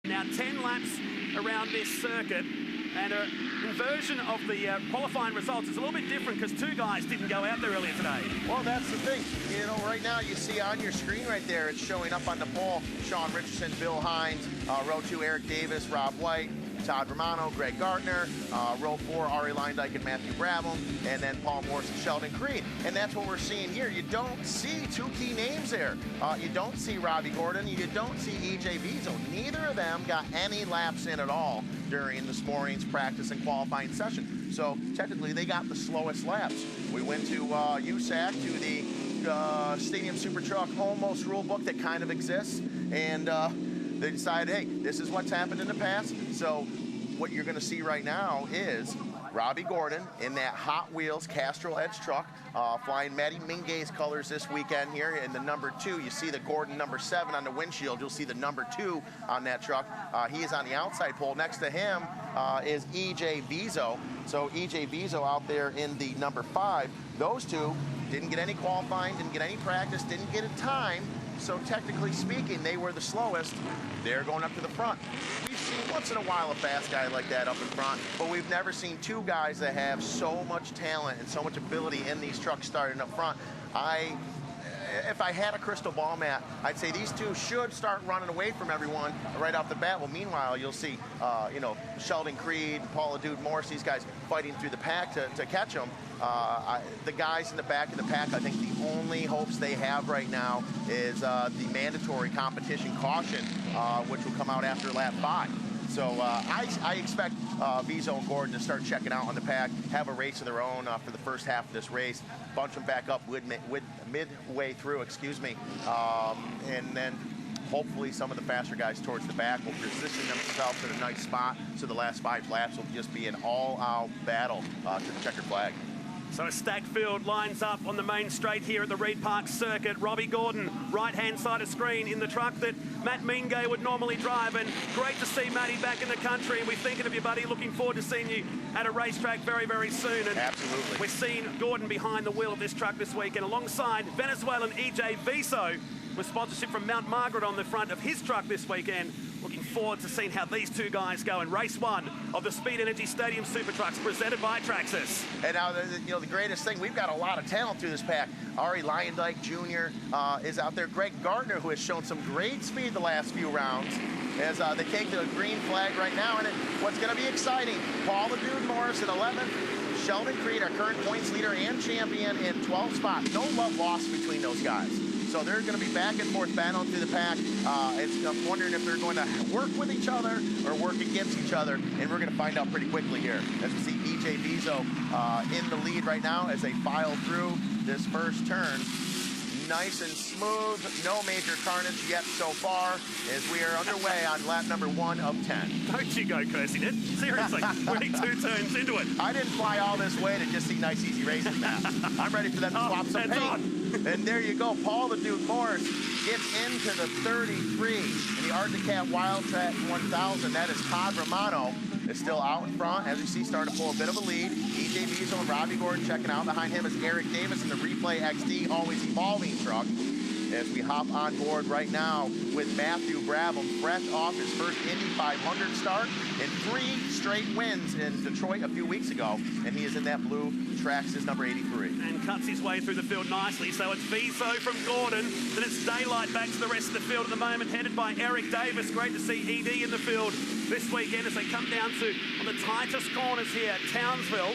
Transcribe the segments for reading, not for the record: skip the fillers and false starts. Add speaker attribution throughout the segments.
Speaker 1: Now 10 laps around this circuit, and an inversion of the qualifying results is a little bit different because two guys didn't go out there earlier today.
Speaker 2: Well, that's the thing. You know, right now you see on your screen right there, it's showing up on the pole, Sean Richardson, Bill Hines, row 2, Eric Davis, Rob White, Todd Romano, Greg Gartner, row 4, Ari Leindyke and Matthew Brabham, and then Paul Morris and Sheldon Creed. And that's what we're seeing here. You don't see two key names there. You don't see Robbie Gordon, you don't see EJ Vizo. Neither of them got any laps in at all during this morning's practice and qualifying session. So technically they got the slowest laps. We went to USAC, to the Stadium Super Truck almost rule book that kind of exists, and they decided, hey, this is what's happened in the past. So what you're gonna see right now is Robbie Gordon in that Hot Wheels Castrol Edge truck, flying Maddie Mingay's colors this weekend here in the number 2. You see the Gordon number 7 on the windshield. You'll see the number 2 on that truck. He is on the outside pole. Next to him is EJ Vizo. So EJ Vizo out there in the number 5. Those two didn't get any qualifying, didn't get any practice, didn't get a time. So technically speaking, they were the slowest. They're going up to the front. We've seen once in a while a fast guy like that up in front, but we've never seen two guys that have so much talent and so much ability in these trucks starting up front. If I had a crystal ball, Matt, I'd say these two should start running away from everyone right off the bat. Well, meanwhile, you'll see, you know, Sheldon Creed, Paula Dude Morris, these guys fighting through the pack to catch them. The guys in the back of the pack, I think the only hopes they have right now is the mandatory competition caution, which will come out after lap 5. So I expect Vizo and Gordon to start checking out on the pack, have a race of their own for the first half of this race, bunch them back up midway through, excuse me, and then hopefully some of the faster guys towards the back will position themselves in a nice spot, so the last 5 laps will just be an all-out battle to the checkered flag.
Speaker 1: So a stacked field lines up on the main straight here at the Reed Park Circuit. Robbie Gordon, right-hand side of screen in the truck that Matt Mingay would normally drive. And great to see Matty back in the country. And we're thinking of you, buddy. Looking forward to seeing you at a racetrack very, very soon. And
Speaker 2: absolutely.
Speaker 1: We're seeing Gordon behind the wheel of this truck this week. And alongside Venezuelan EJ Vizo, with sponsorship from Mount Margaret on the front of his truck this weekend. Looking forward to seeing how these two guys go in race 1 of the Speed Energy Stadium Super Trucks presented by Traxxas.
Speaker 2: And now, you know, the greatest thing, we've got a lot of talent through this pack. Ari Leindyke Jr. Is out there. Greg Gartner, who has shown some great speed the last few rounds, as they take the green flag right now. And what's going to be exciting, Paul the Dude Morris in 11th, Sheldon Creed, our current points leader and champion, in 12th spot. No love lost between those guys. So they're going to be back and forth battling through the pack. I'm wondering if they're going to work with each other or work against each other, and we're going to find out pretty quickly here. As we see EJ Vizo in the lead right now as they file through this first turn. Nice and smooth, no major carnage yet so far, as we are underway on lap number 1 of 10.
Speaker 1: Don't you go cursing it. Seriously, we're 2 turns into it.
Speaker 2: I didn't fly all this way to just see nice, easy racing, Matt. I'm ready for them to swap some paint. And there you go, Paul the Dude Morris gets into the 33 in the Arctic Cat Wildcat 1000. That is Todd Romano is still out in front, as you see, starting to pull a bit of a lead. EJ Vizo and Robbie Gordon checking out. Behind him is Eric Davis in the Replay XD, always evolving truck. As we hop on board right now with Matthew Brabham, fresh off his first Indy 500 start and 3 straight wins in Detroit a few weeks ago. And he is in that blue Traxxas number 83.
Speaker 1: And cuts his way through the field nicely. So it's Vizo from Gordon. Then it's daylight back to the rest of the field at the moment, headed by Eric Davis. Great to see ED in the field this weekend as they come down to on the tightest corners here at Townsville.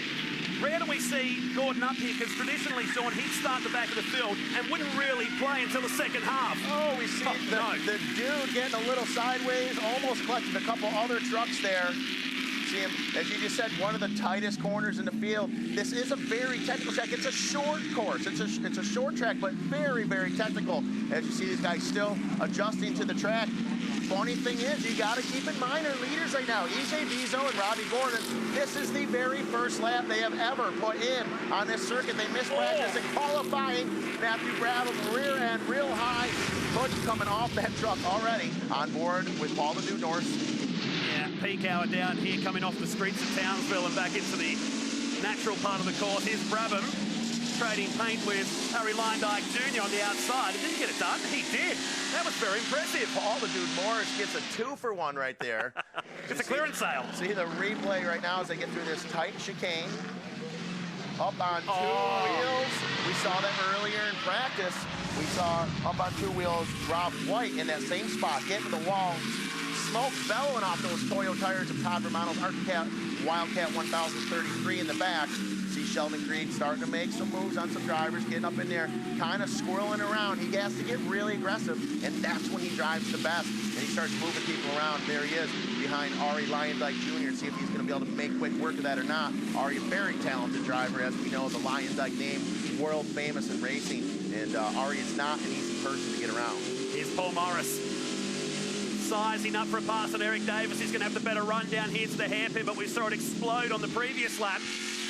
Speaker 1: Rare do we see Gordon up here, because traditionally, Sean, he'd start the back of the field and wouldn't really play until the second half.
Speaker 2: Oh, we see the dude getting a little sideways, almost collected a couple other trucks there. See him, as you just said, one of the tightest corners in the field. This is a very technical track. It's a short course. It's a short track, but very, very technical. As you see these guys still adjusting to the track. Funny thing is, you got to keep in mind our leaders right now, EJ Vizo and Robbie Gordon. This is the very first lap they have ever put in on this circuit. They missed practice in qualifying. Matthew Brabham, rear end, real high. Push coming off that truck already. On board with Paul the Dude North.
Speaker 1: Yeah, peak hour down here, coming off the streets of Townsville and back into the natural part of the course. Here's Brabham. trading paint with Harry Lyndike Jr. on the outside. He didn't get it done. He did. That was very impressive.
Speaker 2: Oh, the dude Morris gets a 2-for-1 right there.
Speaker 1: It's a clearance sale.
Speaker 2: See the replay right now as they get through this tight chicane. Up on two wheels. We saw that earlier in practice. We saw up on two wheels Rob White in that same spot, getting the wall. Smoke bellowing off those Toyo tires of Todd Romano's Wildcat 1033 in the back. See Sheldon Creed starting to make some moves on some drivers, getting up in there, kind of squirreling around. He has to get really aggressive, and that's when he drives the best. And he starts moving people around. There he is behind Ari Lyndike Jr. See if he's going to be able to make quick work of that or not. Ari, a very talented driver, as we know, the Lyndike name, world famous in racing. And Ari is not an easy person to get around.
Speaker 1: Here's Paul Morris. Sizing up for a pass on Eric Davis. He's going to have the better run down here to the hairpin, but we saw it explode on the previous lap.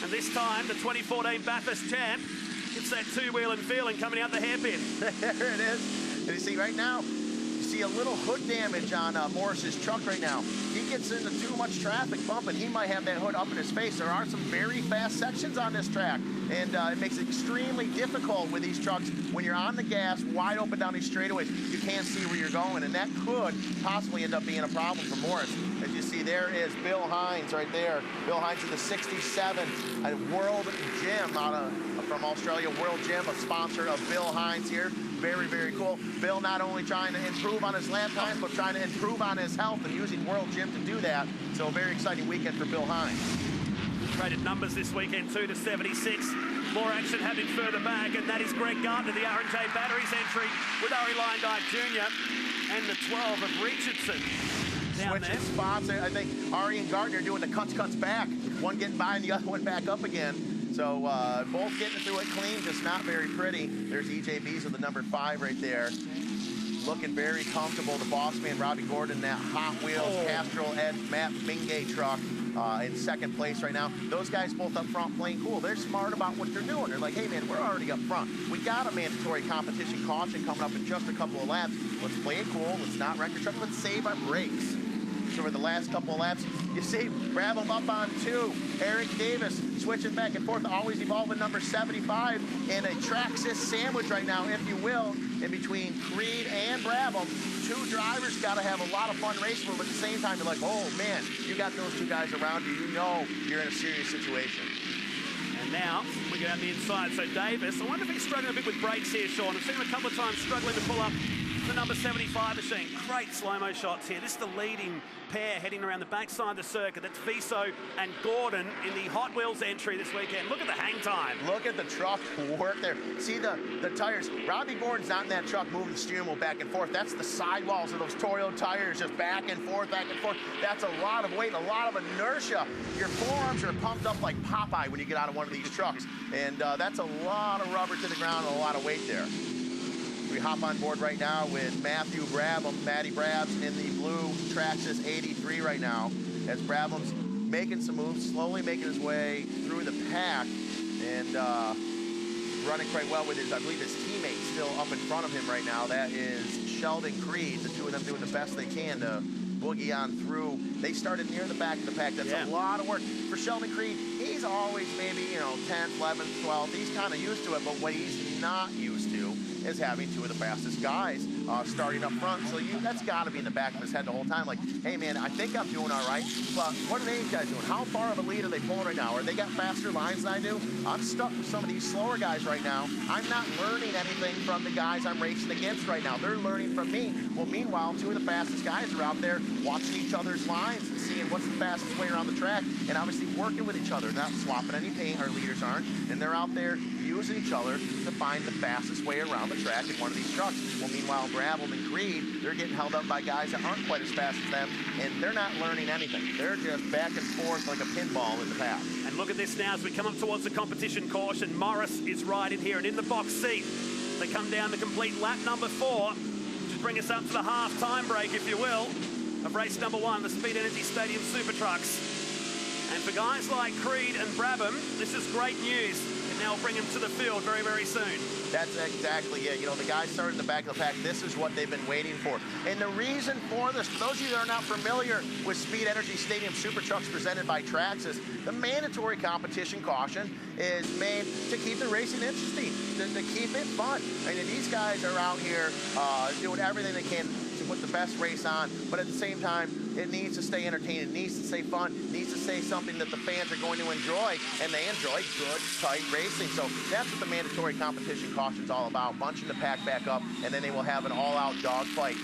Speaker 1: And this time, the 2014 Bathurst champ gets that two-wheel and feeling coming out the hairpin.
Speaker 2: There it is. And you see right now, you see a little hood damage on Morris's truck right now. He gets into too much traffic bumping. He might have that hood up in his face. There are some very fast sections on this track. And it makes it extremely difficult with these trucks when you're on the gas, wide open down these straightaways. You can't see where you're going, and that could possibly end up being a problem for Morris. As you see, there is Bill Hines right there. Bill Hines in the 67, a World Gym from Australia. World Gym, a sponsor of Bill Hines here. Very, very cool. Bill not only trying to improve on his lap times, but trying to improve on his health and using World Gym to do that. So a very exciting weekend for Bill Hines.
Speaker 1: Traded numbers this weekend, 2 to 76. More action happening further back, and that is Greg Gardner, the R&J Batteries entry with Ari Lyndike Jr. and the 12 of Richardson.
Speaker 2: Switching spots. I think Ari and Gardner doing the cuts back. One getting by and the other one back up again. So both getting through it clean, just not very pretty. There's EJ Bees with the number 5 right there. Looking very comfortable. The boss man, Robbie Gordon, that Hot Wheels Castrol Ed Matt Mingay truck in second place right now. Those guys both up front playing cool. They're smart about what they're doing. They're like, hey man, we're already up front. We got a mandatory competition caution coming up in just a couple of laps. Let's play it cool. Let's not wreck your truck. Let's save our brakes. So for the last couple of laps, you see Brabham up on 2. Eric Davis switching back and forth, always evolving number 75 in a Traxxas sandwich right now, if you will, in between Creed and Brabham. Two drivers got to have a lot of fun racing with them. At the same time, you're like, oh man, you got those two guys around you. You know you're in a serious situation.
Speaker 1: And now we go down the inside. So Davis, I wonder if he's struggling a bit with brakes here, Sean. I've seen him a couple of times struggling to pull up the number 75 machine. Great slow-mo shots here. This is the leading pair heading around the backside of the circuit. That's Viso and Gordon in the Hot Wheels entry this weekend. Look at the hang time.
Speaker 2: Look at the truck work there. See the tires. Robbie Gordon's not in that truck moving the steering wheel back and forth. That's the sidewalls of those Toyo tires just back and forth, back and forth. That's a lot of weight, a lot of inertia. Your forearms are pumped up like Popeye when you get out of one of these trucks. And that's a lot of rubber to the ground and a lot of weight there. We hop on board right now with Matthew Brabham, Matty Brabs in the blue Traxxas 83 right now, as Brabham's making some moves, slowly making his way through the pack, and running quite well with his, I believe his teammate still up in front of him right now. That is Sheldon Creed, the two of them doing the best they can to boogie on through. They started near the back of the pack. That's a lot of work. For Sheldon Creed, he's always maybe, 10th, 11th, 12th. He's kind of used to it, but what he's not used to is having two of the fastest guys starting up front. So that's got to be in the back of his head the whole time. Like, hey man, I think I'm doing all right, but what are these guys doing? How far of a lead are they pulling right now? Are they got faster lines than I do? I'm stuck with some of these slower guys right now. I'm not learning anything from the guys I'm racing against right now. They're learning from me. Well, meanwhile, two of the fastest guys are out there watching each other's lines and seeing what's the fastest way around the track, and obviously working with each other, not swapping any paint. Our leaders aren't, and they're out there using each other to find the fastest way around the track in one of these trucks. Well, meanwhile, Brabham and Creed, they're getting held up by guys that aren't quite as fast as them, and they're not learning anything. They're just back and forth like a pinball in the pack. And
Speaker 1: look at this now as we come up towards the competition caution. Morris is right in here and in the box seat. They come down to complete lap number 4, which will bring us up to the half-time break, if you will, of race number 1, the Speed Energy Stadium Super Trucks. And for guys like Creed and Brabham, this is great news. If now bring him to the field very, very soon.
Speaker 2: That's exactly it. You know, the guys started in the back of the pack. This is what they've been waiting for. And the reason for this, for those of you that are not familiar with Speed Energy Stadium Super Trucks presented by Traxxas, the mandatory competition caution is made to keep the racing interesting, to keep it fun. I mean, these guys are out here doing everything they can to put the best race on, but at the same time, it needs to stay entertaining, it needs to stay fun, it needs to stay something that the fans are going to enjoy, and they enjoy good, tight racing. So that's what the mandatory competition caution is all about, bunching the pack back up, and then they will have an all-out dogfight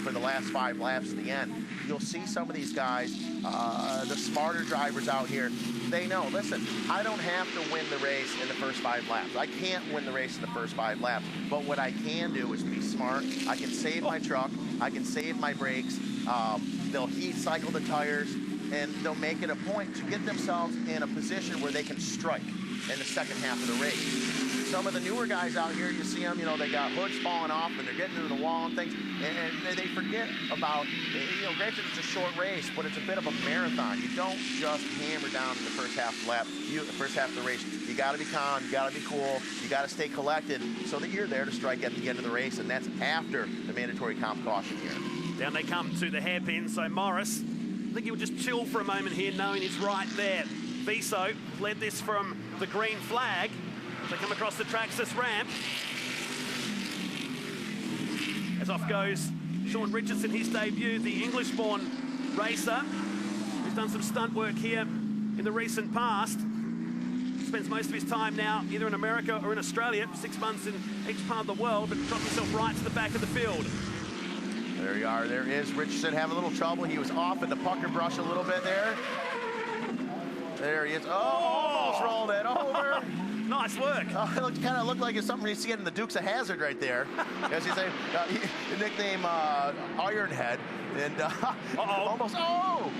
Speaker 2: for the last 5 laps at the end. You'll see some of these guys, the smarter drivers out here, they know, listen, I don't have to win the race in the first 5 laps. I can't win the race in the first 5 laps, but what I can do is be smart. I can save my truck, I can save my brakes, they'll heat cycle the tires, and they'll make it a point to get themselves in a position where they can strike in the second half of the race. Some of the newer guys out here, you see them, you know, they got hoods falling off and they're getting into the wall and things, and they forget about, you know, granted it's a short race, but it's a bit of a marathon. You don't just hammer down in the first half of the lap, the first half of the race. You got to be calm, you got to be cool, you got to stay collected so that you're there to strike at the end of the race, and that's after the mandatory comp caution here. Down
Speaker 1: they come to the hairpin, so Morris, I think he'll just chill for a moment here, knowing he's right there. Viso led this from the green flag. They come across the Traxxas ramp. As off goes Sean Richardson, his debut, the English-born racer, who's done some stunt work here in the recent past. Spends most of his time now either in America or in Australia, 6 months in each part of the world, but dropped himself right to the back of the field.
Speaker 2: There you are. There is Richardson having a little trouble. He was off in the pucker brush a little bit there. There he is. Oh, almost rolled it over.
Speaker 1: Nice work.
Speaker 2: It kind of looked like it's something you see in the Dukes of Hazzard right there. As you say, the nickname Ironhead. And almost, oh!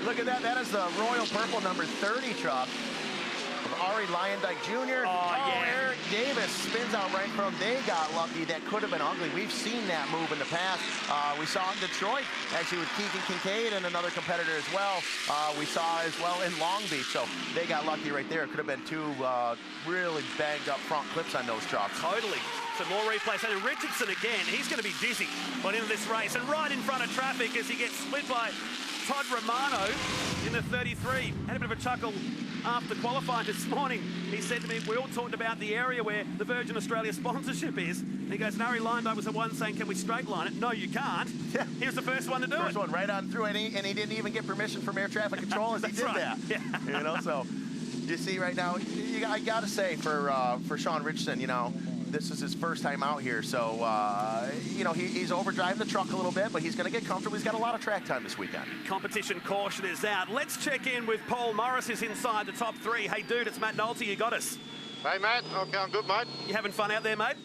Speaker 2: Look at that. That is the Royal Purple number 30 truck. Ari Lyondike Jr.
Speaker 1: Yeah.
Speaker 2: Eric Davis spins out right in front. They got lucky. That could have been ugly. We've seen that move in the past. We saw it in Detroit, actually with Keegan Kincaid and another competitor as well. We saw as well in Long Beach. So they got lucky right there. It could have been 2 really banged up front clips on those trucks.
Speaker 1: Totally. Some more replays. And Richardson again, he's going to be dizzy by the end of this race. And right in front of traffic as he gets split by Todd Romano in the 33. Had a bit of a chuckle after qualifying this morning. He said to me, we all talked about the area where the Virgin Australia sponsorship is. And he goes, and Ari Lyondike was the one saying, can we straight line it? No, you can't. Yeah. He was the first one to do it.
Speaker 2: First one right on through, and he didn't even get permission from air traffic control as he did that.
Speaker 1: Yeah.
Speaker 2: You know, so you see right now, I got to say for Sean Richardson, you know, this is his first time out here, so, you know, he's overdriving the truck a little bit, but he's going to get comfortable. He's got a lot of track time this weekend.
Speaker 1: Competition caution is out. Let's check in with Paul Morris, who's inside the top 3. Hey, dude, it's Matt Nolte. You got us.
Speaker 3: Hey, Matt. I'm going good, mate.
Speaker 1: You having fun out there, mate?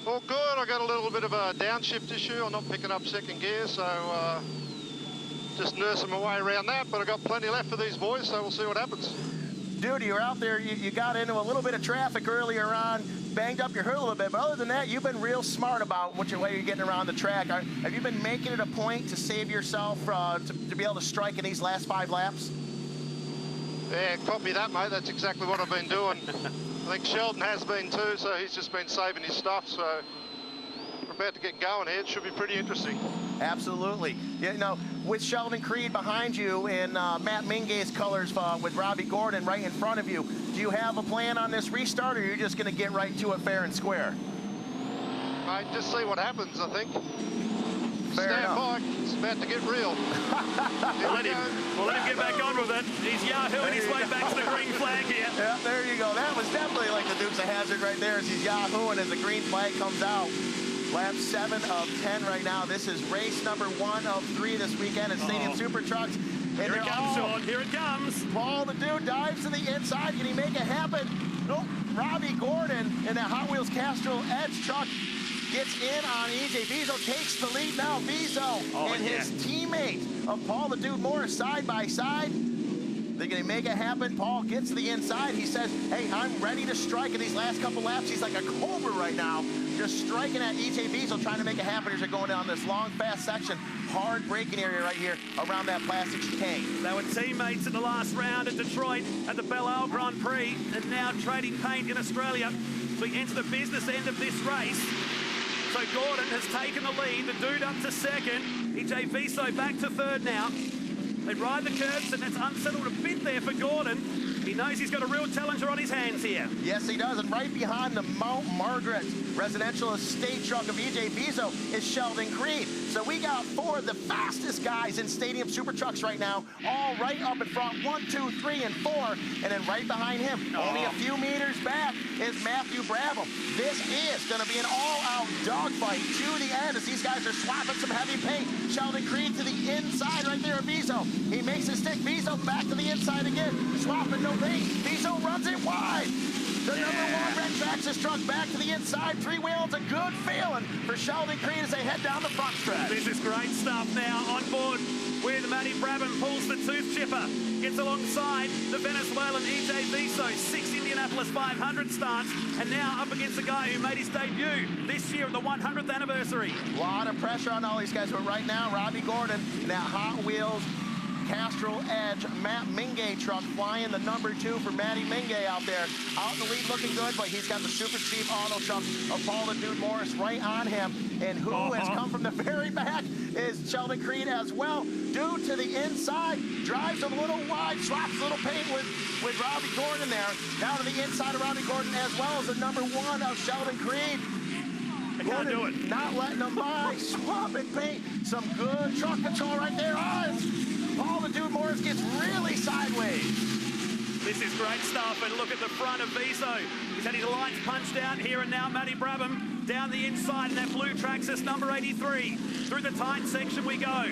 Speaker 3: All good. I got a little bit of a downshift issue. I'm not picking up second gear, so just nursing my way around that, but I've got plenty left for these boys, so we'll see what happens.
Speaker 2: Dude, you were out there, you got into a little bit of traffic earlier on, banged up your hood a little bit, but other than that, you've been real smart about which way you're getting around the track. Have you been making it a point to save yourself to be able to strike in these last 5 laps?
Speaker 3: Yeah, copy that, mate. That's exactly what I've been doing. I think Sheldon has been too, so he's just been saving his stuff, so we're about to get going here. It should be pretty interesting.
Speaker 2: Absolutely. You know, with Sheldon Creed behind you in Matt Mingay's colors with Robbie Gordon right in front of you, do you have a plan on this restart, or are you just going to get right to it fair and square?
Speaker 3: Mate, just see what happens, I think.
Speaker 2: Fair enough.
Speaker 3: Stand by. It's about to get real.
Speaker 1: We'll let him get back on with it. He's yahooing his way back to the green flag here.
Speaker 2: Yeah, there you go. That was definitely like the Dukes of Hazzard right there as he's yahooing as the green flag comes out. Lap 7 of 10 right now. This is race number 1 of 3 this weekend at Stadium Super Trucks. And
Speaker 1: here it comes, Sean. Here it comes.
Speaker 2: Paul, the dude, dives to the inside. Can he make it happen? Nope. Robbie Gordon in that Hot Wheels Castrol Edge truck gets in on EJ. Viso takes the lead now. Viso and his teammate of Paul, the dude, Morris, side by side. They're going to make it happen. Paul gets to the inside. He says, hey, I'm ready to strike in these last couple laps. He's like a cobra right now, just striking at EJ Viso, trying to make it happen as they're going down this long, fast section. hard braking area right here around that plastic chicane.
Speaker 1: They were teammates in the last round at Detroit at the Belle Isle Grand Prix, and now trading paint in Australia. So we enter the business end of this race. So Gordon has taken the lead, the dude up to second. EJ Viso back to third now. They ride the curves, and that's unsettled a bit there for Gordon. He knows he's got a real challenger on his hands here.
Speaker 2: Yes, he does, and right behind the Mount Margaret residential estate truck of EJ Viso is Sheldon Creed. So we got four of the fastest guys in stadium super trucks right now, all right up in front, 1, 2, 3, and 4, and then right behind him, only a few meters back, is Matthew Brabham. This is going to be an all-out dogfight to the end as these guys are swapping some heavy paint. Sheldon Creed to the inside right there of Viso. He makes his stick. Viso back to the inside again, swapping no paint. Viso runs it wide. The #1 Red Traxxas truck back to the inside. Three-wheel, it's a good feeling for Sheldon Creed as they head down the front stretch.
Speaker 1: This is great stuff now on board with Matty Brabham, pulls the tooth chipper, gets alongside the Venezuelan EJ Viso, 6 Indianapolis 500 starts, and now up against the guy who made his debut this year at the 100th anniversary.
Speaker 2: A lot of pressure on all these guys, but right now, Robbie Gordon in that Hot Wheels Castrol Edge Matt Mingay truck flying the #2 for Matty Mingay out there. Out in the lead looking good, but he's got the super cheap auto truck of Paul the Dude Morris right on him. And who has come from the very back is Sheldon Creed as well. Dude to the inside, drives a little wide, swaps a little paint with Robbie Gordon there. Down to the inside of Robbie Gordon as well as the #1 of Sheldon Creed.
Speaker 1: I can't do it.
Speaker 2: Not letting them by, swapping paint. Some good truck control right there. Paul the Dude Morris gets really sideways.
Speaker 1: This is great stuff, and look at the front of Viso. He's had his lights punched out here, and now Matty Brabham down the inside in that blue Traxxas #83. Through the tight section we go.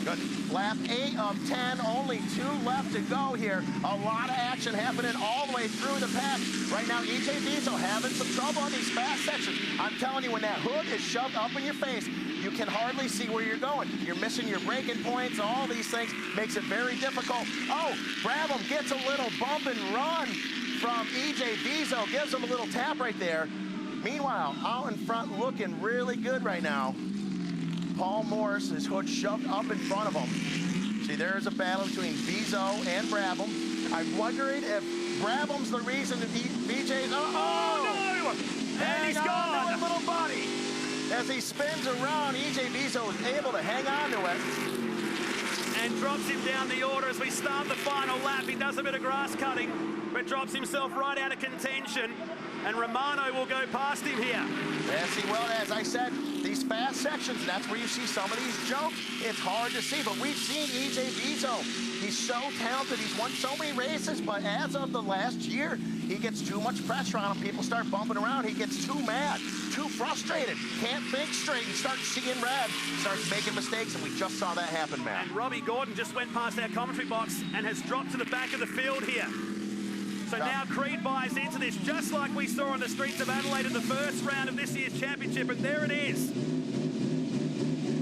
Speaker 2: Good. Lap 8 of 10, only 2 left to go here. A lot of action happening all the way through the pack. Right now, EJ Viso having some trouble on these fast sections. I'm telling you, when that hood is shoved up in your face, you can hardly see where you're going. You're missing your braking points, all these things makes it very difficult. Oh, Brabham gets a little bump and run from EJ Viso, gives him a little tap right there. Meanwhile, out in front looking really good right now. Paul Morris, his hood shoved up in front of him. See, there's a battle between Viso and Brabham. I'm wondering if Brabham's the reason that BJ's...
Speaker 1: Oh, no! And he's gone!
Speaker 2: To it, little buddy. As he spins around, EJ Viso is able to hang on to it.
Speaker 1: And drops him down the order as we start the final lap. He does a bit of grass cutting, but drops himself right out of contention. And Romano will go past him here.
Speaker 2: Yes, he will. As I said, these fast sections, that's where you see some of these jumps. It's hard to see, but we've seen EJ Viso. He's so talented. He's won so many races, but as of the last year, he gets too much pressure on him. People start bumping around. He gets too mad, too frustrated. Can't think straight and starts seeing red. Starts making mistakes, and we just saw that happen, Matt.
Speaker 1: And Robbie Gordon just went past our commentary box and has dropped to the back of the field here. So now Creed buys into this, just like we saw on the streets of Adelaide in the first round of this year's championship, and there it is.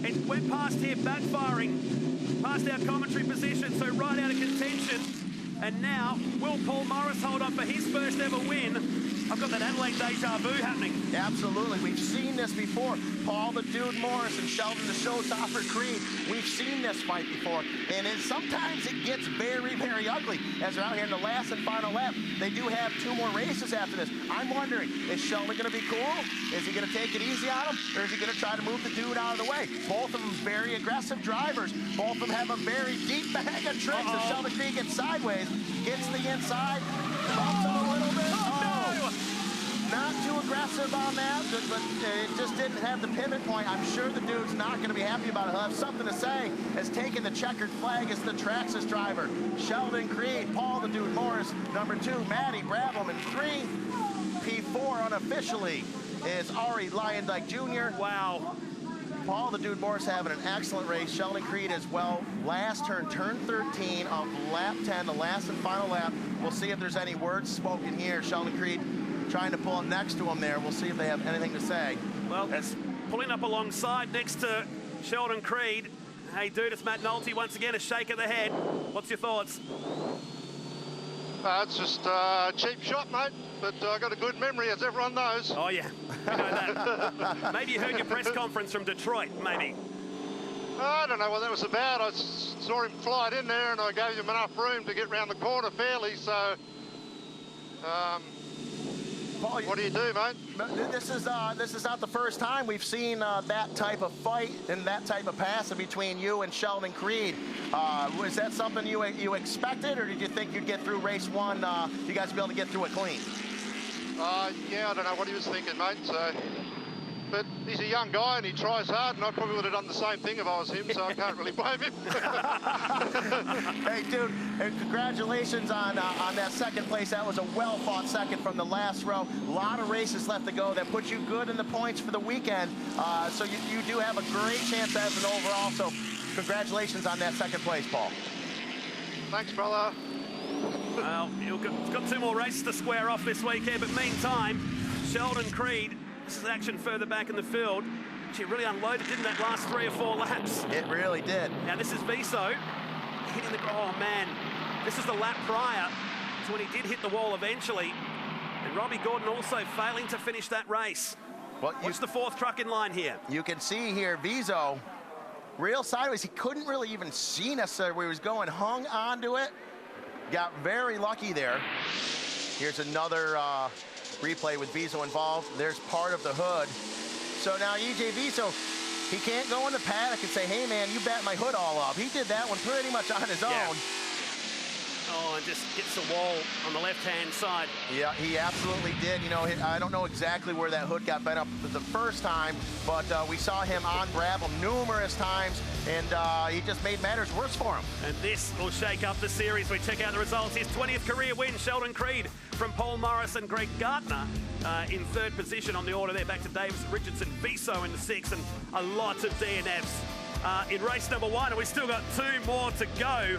Speaker 1: It went past here, backfiring, past our commentary position, so right out of contention. And now, will Paul Morris hold on for his first ever win? I've got that Adelaide deja vu happening.
Speaker 2: Absolutely. We've seen this before. Paul the Dude Morris and Sheldon the Showstopper Creed. We've seen this fight before. And sometimes it gets very, very ugly as they're out here in the last and final lap. They do have 2 more races after this. I'm wondering, is Sheldon going to be cool? Is he going to take it easy on him? Or is he going to try to move the dude out of the way? Both of them very aggressive drivers. Both of them have a very deep bag of tricks. If Sheldon Creed gets sideways, gets to the inside, bumps him a little bit. Not too aggressive on that, but it just didn't have the pivot point. I'm sure the dude's not going to be happy about it. He'll have something to say as taking the checkered flag as the Traxxas driver. Sheldon Creed, Paul the Dude Morris, #2, Matty Brabham, and 3. P4 unofficially is Ari Lyondike Jr.
Speaker 1: Wow.
Speaker 2: Paul the Dude Morris having an excellent race. Sheldon Creed as well. Last turn 13 of lap 10, the last and final lap. We'll see if there's any words spoken here. Sheldon Creed trying to pull up next to him there. We'll see if they have anything to say.
Speaker 1: Well, it's pulling up alongside next to Sheldon Creed. Hey, dude, it's Matt Nolte once again, a shake of the head. What's your thoughts?
Speaker 3: It's just a cheap shot, mate, but I got a good memory, as everyone knows.
Speaker 1: Oh, yeah, we know that. Maybe you heard your press conference from Detroit, maybe.
Speaker 3: I don't know what that was about. I saw him slide in there and I gave him enough room to get round the corner fairly, so
Speaker 2: Paul,
Speaker 3: what do you do, mate?
Speaker 2: This is not the first time we've seen that type of fight and that type of passing between you and Sheldon Creed. Was that something you expected, or did you think you'd get through race one, you guys be able to get through it clean?
Speaker 3: Yeah, I don't know what he was thinking, mate. But he's a young guy and he tries hard, and I probably would have done the same thing if I was him, so I can't really blame him.
Speaker 2: Hey, dude, congratulations on that second place. That was a well-fought second from the last row. A lot of races left to go. That puts you good in the points for the weekend. So you do have a great chance as an overall. So congratulations on that second place, Paul.
Speaker 3: Thanks, brother.
Speaker 1: Well, he's got 2 more races to square off this weekend, but meantime, Sheldon Creed, this is action further back in the field. She really unloaded, didn't that last 3 or 4 laps?
Speaker 2: It really did.
Speaker 1: Now this is Viso hitting the, oh man, this is the lap prior to when he did hit the wall eventually. And Robbie Gordon also failing to finish that race.
Speaker 2: Well,
Speaker 1: What's the 4th truck in line here?
Speaker 2: You can see here, Viso, real sideways. He couldn't really even see necessarily where he was going, hung onto it. Got very lucky there. Here's another replay with Viso involved. There's part of the hood. So now EJ Viso, he can't go in the paddock and say, hey man, you bat my hood all up. He did that one pretty much on his own.
Speaker 1: Oh, and just hits the wall on the left-hand side.
Speaker 2: Yeah, he absolutely did. You know, I don't know exactly where that hood got bent up the first time, but we saw him on gravel numerous times, and he just made matters worse for him.
Speaker 1: And this will shake up the series. We check out the results. His 20th career win, Sheldon Creed from Paul Morris and Greg Gardner in 3rd position on the order there. Back to Davis, Richardson, Viso in the 6th, and a lot of DNFs in race number 1. And we've still got 2 more to go.